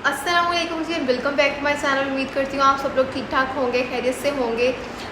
अस्सलाम वालेकुम जी, welcome back to my channel. उम्मीद करती हूँ आप सब लोग ठीक ठाक होंगे, खैरियत से होंगे।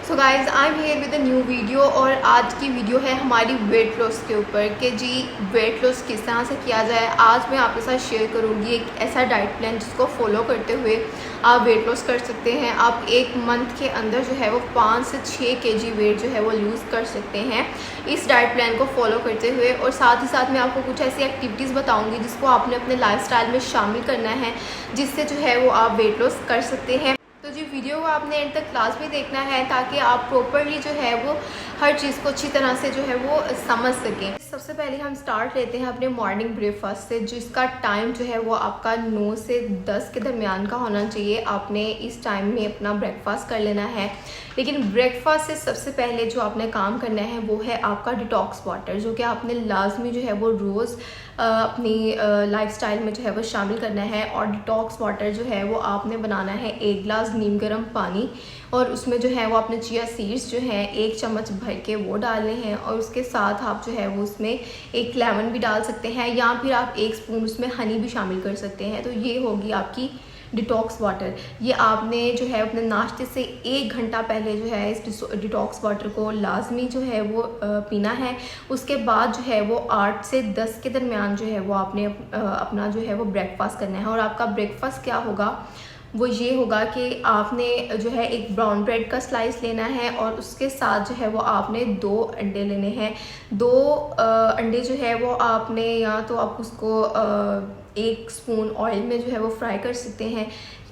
So guys, I am here with a new video और आज की वीडियो है हमारी वेट लॉस के ऊपर कि जी वेट लॉस किस तरह से किया जाए। आज मैं आपके साथ शेयर करूँगी एक ऐसा डाइट प्लान जिसको फॉलो करते हुए आप वेट लॉस कर सकते हैं। आप एक मंथ के अंदर जो है वो 5 से 6 केजी वेट जो है वो लूज़ कर सकते हैं इस डाइट प्लान को फॉलो करते हुए। और साथ ही साथ मैं आपको कुछ ऐसी एक्टिविटीज़ बताऊँगी जिसको आपने अपने लाइफस्टाइल में शामिल करना है, जिससे जो है वो आप वेट लॉस कर सकते हैं। तो जी वीडियो को आपने एंड तक क्लास में देखना है ताकि आप प्रॉपरली जो है वो हर चीज़ को अच्छी तरह से जो है वो समझ सकें। सबसे पहले हम स्टार्ट लेते हैं अपने मॉर्निंग ब्रेकफास्ट से, जिसका टाइम जो है वो आपका 9 से 10 के दरमियान का होना चाहिए। आपने इस टाइम में अपना ब्रेकफास्ट कर लेना है। लेकिन ब्रेकफास्ट से सबसे पहले जो आपने काम करना है वो है आपका डिटॉक्स वाटर, जो कि आपने लाजमी जो है वो रोज़ अपनी लाइफस्टाइल में जो है वो शामिल करना है। और डिटॉक्स वाटर जो है वो आपने बनाना है 1 गिलास नीम गर्म पानी, और उसमें जो है वो अपने चिया सीड्स जो हैं 1 चम्मच भर के वो डालने हैं। और उसके साथ आप जो है वो उसमें एक लेमन भी डाल सकते हैं, या फिर आप 1 स्पून उसमें हनी भी शामिल कर सकते हैं। तो ये होगी आपकी डिटॉक्स वाटर। ये आपने जो है अपने नाश्ते से 1 घंटा पहले जो है इस डिटॉक्स वाटर को लाजमी जो है वो पीना है। उसके बाद जो है वो 8 से 10 के दरमियान जो है वो आपने अपना जो है वो ब्रेकफास्ट करना है। और आपका ब्रेकफास्ट क्या होगा, वो ये होगा कि आपने जो है एक ब्राउन ब्रेड का स्लाइस लेना है, और उसके साथ जो है वो आपने 2 अंडे लेने हैं। 2 अंडे जो है वो आपने, या तो आप उसको 1 स्पून ऑयल में जो है वो फ्राई कर सकते हैं,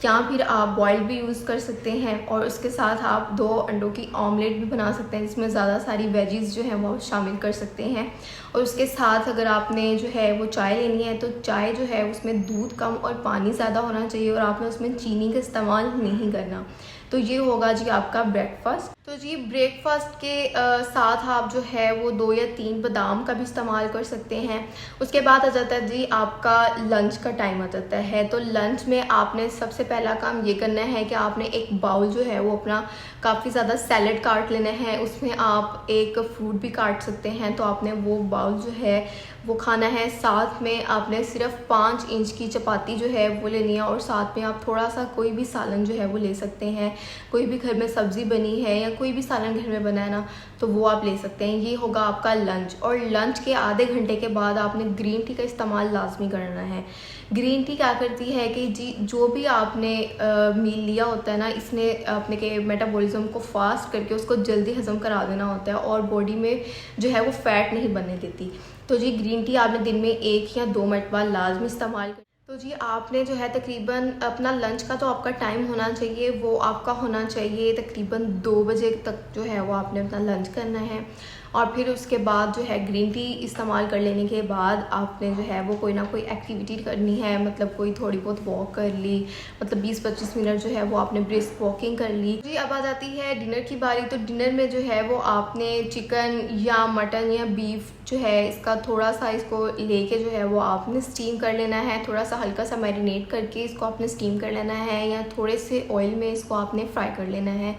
या फिर आप बॉयल भी यूज़ कर सकते हैं। और उसके साथ आप 2 अंडों की ऑमलेट भी बना सकते हैं, जिसमें ज़्यादा सारी वेजीज़ जो है वो शामिल कर सकते हैं। और उसके साथ अगर आपने जो है वो चाय लेनी है, तो चाय जो है उसमें दूध कम और पानी ज़्यादा होना चाहिए, और आपने उसमें चीनी का इस्तेमाल नहीं करना। तो ये होगा जी आपका ब्रेकफास्ट। तो जी ब्रेकफास्ट के साथ आप जो है वो 2 या 3 बादाम का भी इस्तेमाल कर सकते हैं। उसके बाद आ जाता है जी आपका लंच का टाइम आ जाता है। तो लंच में आपने सबसे पहला काम ये करना है कि आपने एक बाउल जो है वो अपना काफ़ी ज़्यादा सैलेड काट लेना है। उसमें आप एक फ्रूट भी काट सकते हैं, तो आपने वो बाउल जो है वो खाना है। साथ में आपने सिर्फ 5 इंच की चपाती जो है वो लेनी है, और साथ में आप थोड़ा सा कोई भी सालन जो है वो ले सकते हैं। कोई भी घर में सब्ज़ी बनी है या कोई भी सालन घर में बना है ना, तो वो आप ले सकते हैं। ये होगा आपका लंच। और लंच के आधे घंटे के बाद आपने ग्रीन टी का इस्तेमाल लाजमी करना है। ग्रीन टी क्या करती है कि जी जो भी आपने मील लिया होता है ना, इसने अपने के मेटाबॉलिज्म को फास्ट करके उसको जल्दी हज़म करा देना होता है, और बॉडी में जो है वो फैट नहीं बनने देती। तो जी ग्रीन टी आपने दिन में 1 या 2 मरतबा लाजमी इस्तेमाल कर। तो जी आपने जो है तकरीबन अपना लंच का, तो आपका टाइम होना चाहिए वो आपका होना चाहिए तकरीबन 2 बजे तक जो है वो आपने अपना लंच करना है। और फिर उसके बाद जो है ग्रीन टी इस्तेमाल कर लेने के बाद आपने जो है वो कोई ना कोई एक्टिविटी करनी है, मतलब कोई थोड़ी बहुत वॉक कर ली, मतलब 20-25 मिनट जो है वो आपने ब्रिस्क वॉकिंग कर ली। जी अब आ जाती है डिनर की बारी। तो डिनर में जो है वो आपने चिकन या मटन या बीफ जो है इसका थोड़ा सा इसको लेके जो है वो आपने स्टीम कर लेना है। थोड़ा सा हल्का सा मैरिनेट करके इसको आपने स्टीम कर लेना है, या थोड़े से ऑयल में इसको आपने फ्राई कर लेना है।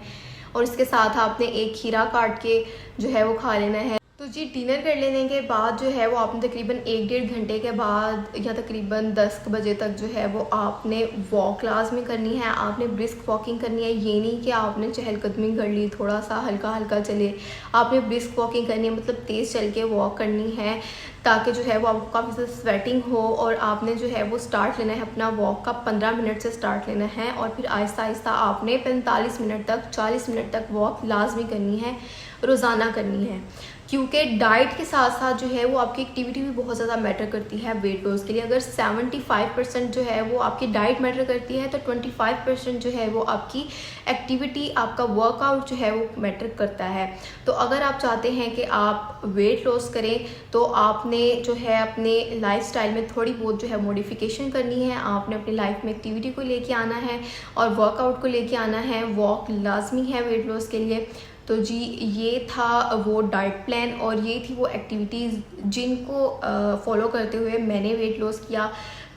और इसके साथ आपने एक खीरा काट के जो है वो खा लेना है। तो जी डिनर कर लेने के बाद जो है वो आपने तकरीबन 1-1.5 घंटे के बाद, या तकरीबन 10 बजे तक जो है वो आपने वॉक लाजमी करनी है। आपने ब्रिस्क वॉकिंग करनी है। ये नहीं कि आपने चहलकदमी कर ली, थोड़ा सा हल्का हल्का चले। आपने ब्रिस्क वॉकिंग करनी है, मतलब तेज़ चल के वॉक करनी है, ताकि जो है वो आपको काफ़ी ज़्यादा स्वेटिंग हो। और आपने जो है वो स्टार्ट लेना है अपना वॉक का 15 मिनट से स्टार्ट लेना है, और फिर आहिस्ता आहिस्ता आपने 45 मिनट तक 40 मिनट तक वॉक लाजमी करनी है, रोज़ाना करनी है। क्योंकि डाइट के साथ साथ जो है वो आपकी एक्टिविटी भी बहुत ज़्यादा मैटर करती है वेट लॉस के लिए। अगर 75% जो है वो आपकी डाइट मैटर करती है, तो 25% जो है वो आपकी एक्टिविटी, आपका वर्कआउट जो है वो मैटर करता है। तो अगर आप चाहते हैं कि आप वेट लॉस करें, तो आपने जो है अपने लाइफस्टाइल में थोड़ी बहुत जो है मॉडिफिकेशन करनी है। आपने अपनी लाइफ में एक्टिविटी को लेके आना है और वर्कआउट को लेके आना है। वॉक लाजमी है वेट लॉस के लिए। तो जी ये था वो डाइट प्लान, और ये थी वो एक्टिविटीज़ जिनको फॉलो करते हुए मैंने वेट लॉस किया।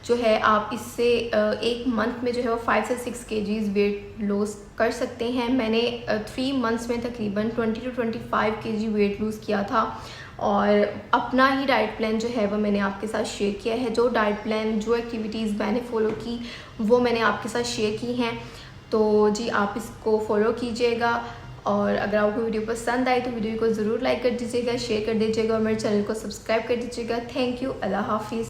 जो है आप इससे 1 मंथ में जो है वो 5 से 6 केजीज़ वेट लॉस कर सकते हैं। मैंने 3 मंथ्स में तकरीबन 20 to 25 केजी वेट लूज़ किया था। और अपना ही डाइट प्लान जो है वो मैंने आपके साथ शेयर किया है। जो डाइट प्लान, जो एक्टिविटीज़ मैंने फ़ॉलो की वो मैंने आपके साथ शेयर की हैं। तो जी आप इसको फॉलो कीजिएगा, और अगर आपको वीडियो पसंद आई तो वीडियो को ज़रूर लाइक कर दीजिएगा, शेयर कर दीजिएगा और मेरे चैनल को सब्सक्राइब कर दीजिएगा। थैंक यू, अल्लाह हाफिज़।